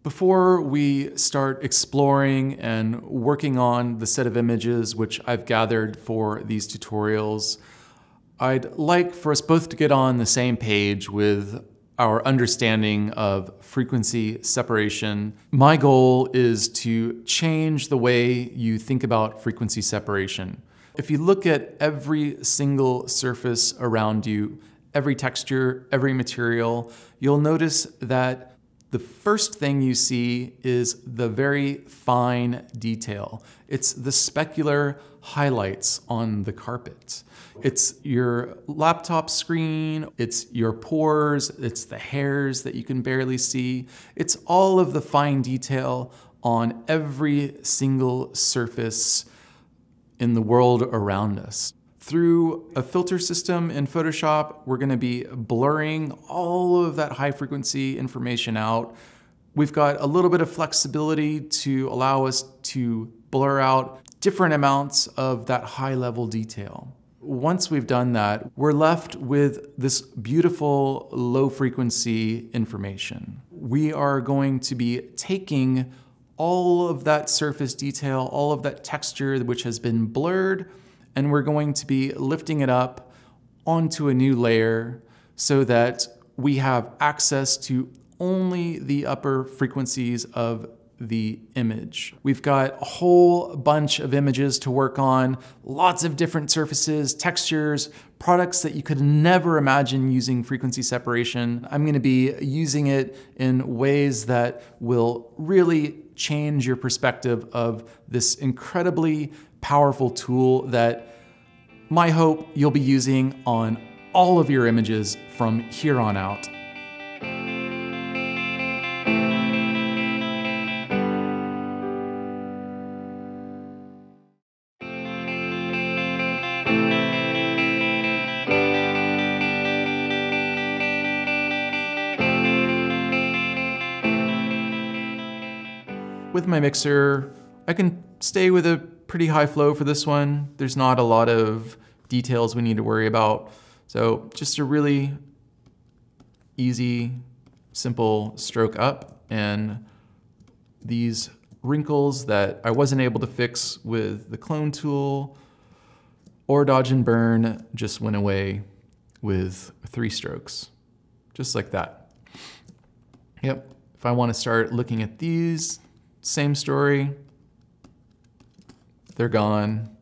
Before we start exploring and working on the set of images which I've gathered for these tutorials, I'd like for us both to get on the same page with our understanding of frequency separation. My goal is to change the way you think about frequency separation. If you look at every single surface around you, every texture, every material, you'll notice that the first thing you see is the very fine detail. It's the specular highlights on the carpet. It's your laptop screen, it's your pores, it's the hairs that you can barely see. It's all of the fine detail on every single surface in the world around us. Through a filter system in Photoshop, we're going to be blurring all of that high frequency information out. We've got a little bit of flexibility to allow us to blur out different amounts of that high level detail. Once we've done that, we're left with this beautiful low frequency information. We are going to be taking all of that surface detail, all of that texture which has been blurred, and we're going to be lifting it up onto a new layer so that we have access to only the upper frequencies of the image. We've got a whole bunch of images to work on, lots of different surfaces, textures, products that you could never imagine using frequency separation. I'm gonna be using it in ways that will really change your perspective of this incredibly powerful tool that my hope you'll be using on all of your images from here on out. With my mixer, I can stay with a pretty high flow for this one. There's not a lot of details we need to worry about. So just a really easy, simple stroke up, and these wrinkles that I wasn't able to fix with the clone tool or dodge and burn just went away with 3 strokes, just like that. Yep, if I want to start looking at these, same story. They're gone.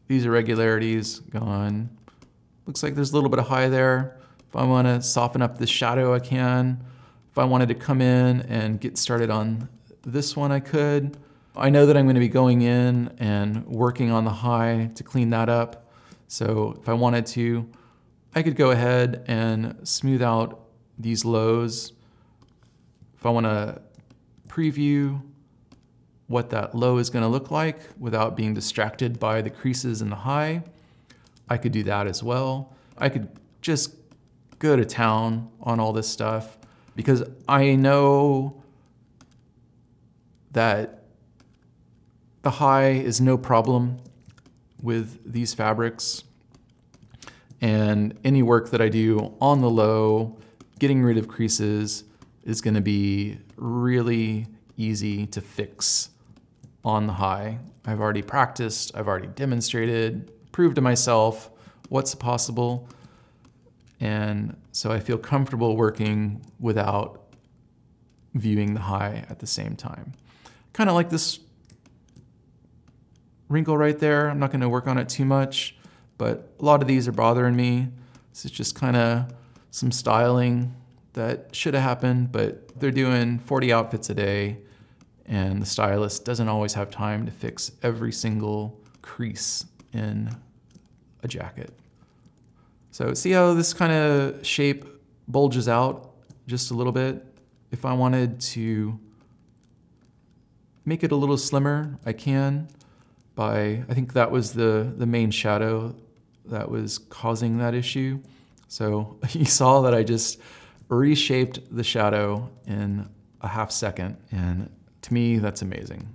These irregularities, gone. Looks like there's a little bit of high there. If I want to soften up this shadow, I can. If I wanted to come in and get started on this one, I could. I know that I'm going to be going in and working on the high to clean that up. So if I wanted to, I could go ahead and smooth out these lows. If I want to preview what that low is going to look like without being distracted by the creases in the high, I could do that as well. I could just go to town on all this stuff because I know that the high is no problem with these fabrics, and any work that I do on the low, getting rid of creases, is going to be really easy to fix on the high. I've already practiced, I've already demonstrated, proved to myself what's possible, and so I feel comfortable working without viewing the high at the same time. Kind of like this wrinkle right there. I'm not going to work on it too much, but a lot of these are bothering me. This is just kind of some styling that should have happened, but they're doing 40 outfits a day, and the stylist doesn't always have time to fix every single crease in a jacket. So see how this kind of shape bulges out just a little bit? If I wanted to make it a little slimmer, I can by, I think that was the main shadow that was causing that issue. So you saw that I just reshaped the shadow in a half second, and to me, that's amazing.